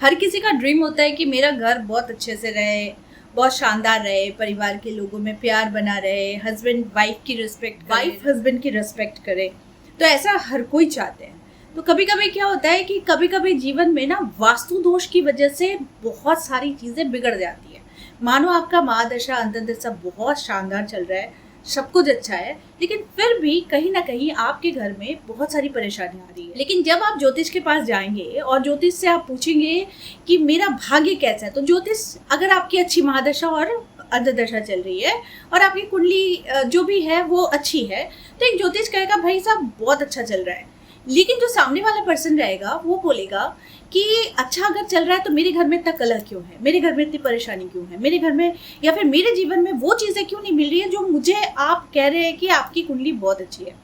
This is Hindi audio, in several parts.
हर किसी का ड्रीम होता है कि मेरा घर बहुत अच्छे से रहे, बहुत शानदार रहे, परिवार के लोगों में प्यार बना रहे, हस्बैंड वाइफ की रिस्पेक्ट, वाइफ हस्बैंड की रिस्पेक्ट करे। तो ऐसा हर कोई चाहते हैं। तो कभी कभी क्या होता है कि कभी कभी जीवन में ना वास्तु दोष की वजह से बहुत सारी चीज़ें बिगड़ जाती है। मानो आपका महादशा अंतर्दशा बहुत शानदार चल रहा है, सब कुछ अच्छा है, लेकिन फिर भी कहीं ना कहीं आपके घर में बहुत सारी परेशानियां आ रही है। लेकिन जब आप ज्योतिष के पास जाएंगे और ज्योतिष से आप पूछेंगे कि मेरा भाग्य कैसा है, तो ज्योतिष अगर आपकी अच्छी महादशा और अंतर्दशा चल रही है और आपकी कुंडली जो भी है वो अच्छी है, तो एक ज्योतिष कहेगा भाई साहब बहुत अच्छा चल रहा है। लेकिन जो सामने वाला पर्सन रहेगा वो बोलेगा कि अच्छा अगर चल रहा है तो मेरे घर में इतना कलह क्यों है, मेरे घर में इतनी परेशानी क्यों है, मेरे घर में या फिर मेरे जीवन में वो चीज़ें क्यों नहीं मिल रही है जो मुझे आप कह रहे हैं कि आपकी कुंडली बहुत अच्छी है।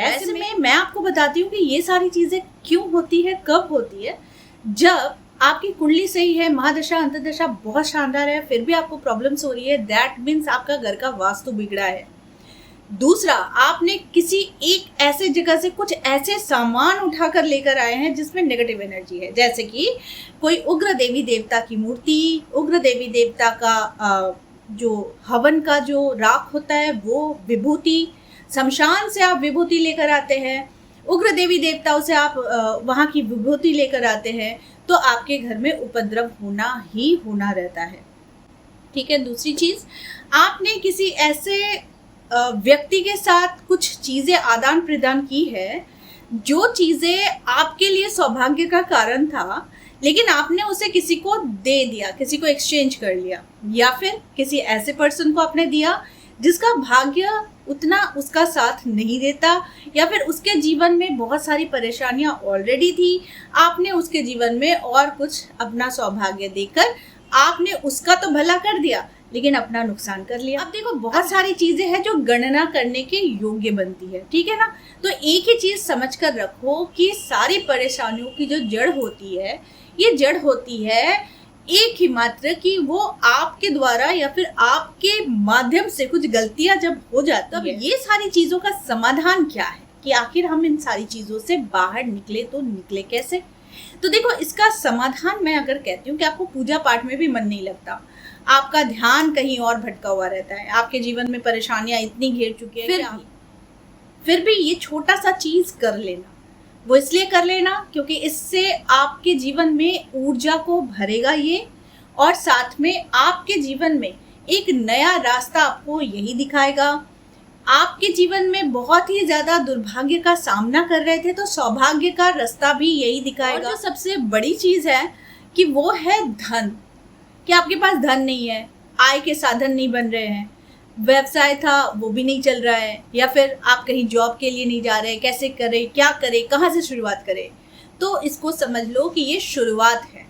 ऐसे में मैं आपको बताती हूँ कि ये सारी चीज़ें क्यों होती है, कब होती है। जब आपकी कुंडली सही है, महादशा अंतर्दशा बहुत शानदार है, फिर भी आपको प्रॉब्लम्स हो रही है, दैट मीन्स आपका घर का वास्तु बिगड़ा है। दूसरा, आपने किसी एक ऐसे जगह से कुछ ऐसे सामान उठाकर लेकर आए हैं जिसमें नेगेटिव एनर्जी है, जैसे कि कोई उग्र देवी देवता की मूर्ति, उग्र देवी देवता का जो हवन का जो राख होता है वो विभूति, शमशान से आप विभूति लेकर आते हैं, उग्र देवी देवताओं से आप वहाँ की विभूति लेकर आते हैं, तो आपके घर में उपद्रव होना ही होना रहता है। ठीक है। दूसरी चीज़, आपने किसी ऐसे व्यक्ति के साथ कुछ चीज़ें आदान प्रदान की है जो चीज़ें आपके लिए सौभाग्य का कारण था, लेकिन आपने उसे किसी को दे दिया, किसी को एक्सचेंज कर लिया, या फिर किसी ऐसे पर्सन को आपने दिया जिसका भाग्य उतना उसका साथ नहीं देता, या फिर उसके जीवन में बहुत सारी परेशानियां ऑलरेडी थी, आपने उसके जीवन में और कुछ अपना सौभाग्य देकर आपने उसका तो भला कर दिया लेकिन अपना नुकसान कर लिया। अब देखो, बहुत सारी चीजें हैं जो गणना करने के योग्य बनती है, ठीक है ना। तो एक ही चीज समझ कर रखो कि सारी परेशानियों की जो जड़ होती है, ये जड़ होती है एक ही मात्र कि वो आपके द्वारा या फिर आपके माध्यम से कुछ गलतियां जब हो जाती है। ये सारी चीजों का समाधान क्या है कि आखिर हम इन सारी चीजों से बाहर निकले, तो निकले कैसे। तो देखो, इसका समाधान मैं अगर कहती हूँ कि आपको पूजा पाठ में भी मन नहीं लगता, आपका ध्यान कहीं और भटका हुआ रहता है, आपके जीवन में परेशानियां इतनी घेर चुकी है, फिर भी ये छोटा सा चीज कर लेना, वो इसलिए कर लेना क्योंकि इससे आपके जीवन में ऊर्जा को भरेगा ये, और साथ में आपके जीवन में एक नया रास्ता आपको यही दिखाएगा। आपके जीवन में बहुत ही ज्यादा दुर्भाग्य का सामना कर रहे थे, तो सौभाग्य का रास्ता भी यही दिखाएगा। और जो सबसे बड़ी चीज है कि वो है धन, कि आपके पास धन नहीं है, आय के साधन नहीं बन रहे हैं, व्यवसाय था वो भी नहीं चल रहा है, या फिर आप कहीं जॉब के लिए नहीं जा रहे, कैसे करें, क्या करें, कहाँ से शुरुआत करें। तो इसको समझ लो कि ये शुरुआत है,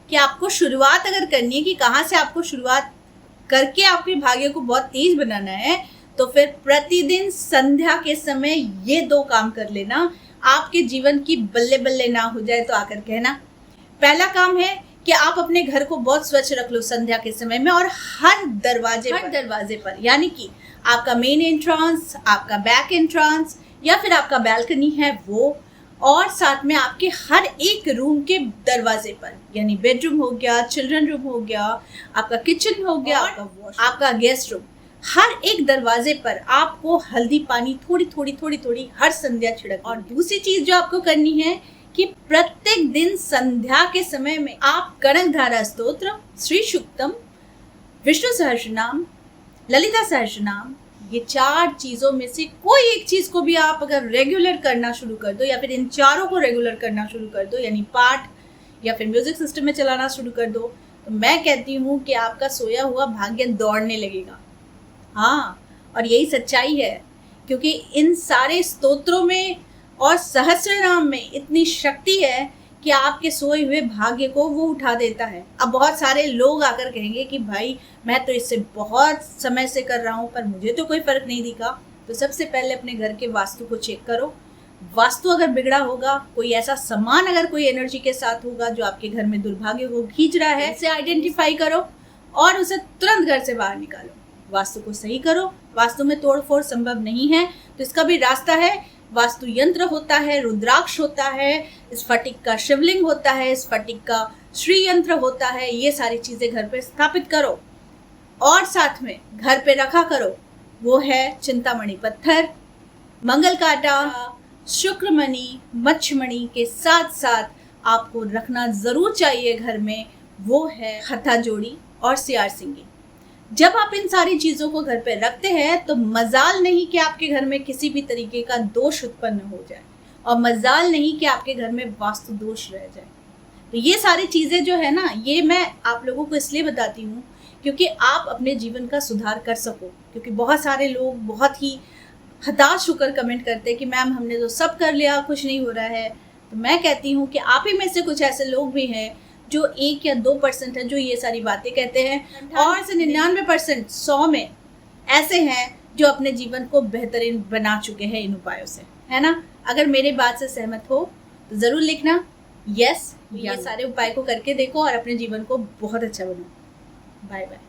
कि आपको शुरुआत अगर करनी है कि कहाँ से आपको शुरुआत करके आपके भाग्य को बहुत तेज बनाना है, तो फिर प्रतिदिन संध्या के समय ये दो काम कर लेना। आपके जीवन की बल्ले बल्ले ना हो जाए तो आकर कहना। पहला काम है कि आप अपने घर को बहुत स्वच्छ रख लो संध्या के समय में, और हर दरवाजे पर यानी कि आपका मेन एंट्रांस, आपका बैक एंट्रांस, या फिर आपका बैल्कनी है वो, और साथ में आपके हर एक रूम के दरवाजे पर, यानी बेडरूम हो गया, चिल्ड्रन रूम हो गया, आपका किचन हो गया, आपका गेस्ट रूम, हर एक दरवाजे पर आपको हल्दी पानी थोड़ी थोड़ी हर संध्या छिड़क। और दूसरी चीज जो आपको करनी है कि प्रत्येक दिन संध्या के समय में आप कनकधारा स्तोत्र, श्री सूक्तम, विष्णु सहस्रनाम, ललिता सहस्रनाम, ये 4 चीजों में से कोई एक चीज को भी आप अगर रेगुलर करना शुरू कर दो, या फिर इन चारों को रेगुलर करना शुरू कर दो, यानी पाठ या फिर म्यूजिक सिस्टम में चलाना शुरू कर दो, तो मैं कहती हूँ कि आपका सोया हुआ भाग्य दौड़ने लगेगा। हाँ, और यही सच्चाई है, क्योंकि इन सारे स्तोत्रों में और सहस्रनाम में इतनी शक्ति है कि आपके सोए हुए भाग्य को वो उठा देता है। अब बहुत सारे लोग आकर कहेंगे कि भाई मैं तो इससे बहुत समय से कर रहा हूँ पर मुझे तो कोई फर्क नहीं दिखा। तो सबसे पहले अपने घर के वास्तु को चेक करो। वास्तु अगर बिगड़ा होगा, कोई ऐसा सामान अगर कोई एनर्जी के साथ होगा जो आपके घर में दुर्भाग्य को खींच रहा है, इसे आइडेंटिफाई करो और उसे तुरंत घर से बाहर निकालो। वास्तु को सही करो। वास्तु में तोड़ फोड़ संभव नहीं है, तो इसका भी रास्ता है। वास्तु यंत्र होता है, रुद्राक्ष होता है, स्फटिक का शिवलिंग होता है, स्फटिक का श्री यंत्र होता है, ये सारी चीजें घर पे स्थापित करो। और साथ में घर पे रखा करो, वो है चिंतामणि पत्थर, मंगल कांटा, शुक्रमणि, मच्छमणि के साथ साथ आपको रखना जरूर चाहिए घर में, वो है हथा जोड़ी और सियार सिंगी। जब आप इन सारी चीजों को घर पे रखते हैं तो मजाल नहीं कि आपके घर में किसी भी तरीके का दोष उत्पन्न हो जाए, और मजाल नहीं कि आपके घर में वास्तु दोष रह जाए। तो ये सारी चीजें जो है ना, ये मैं आप लोगों को इसलिए बताती हूँ क्योंकि आप अपने जीवन का सुधार कर सको। क्योंकि बहुत सारे लोग बहुत ही हताश होकर कमेंट करते हैं कि मैम हमने तो सब कर लिया, कुछ नहीं हो रहा है। तो मैं कहती हूँ कि आप ही में से कुछ ऐसे लोग भी हैं जो 1 या 2% है जो ये सारी बातें कहते हैं, और से 99% 100 में ऐसे हैं जो अपने जीवन को बेहतरीन बना चुके हैं इन उपायों से, है ना। अगर मेरे बात से सहमत हो तो जरूर लिखना यस, ये सारे उपाय को करके देखो और अपने जीवन को बहुत अच्छा बनाओ। Bye bye.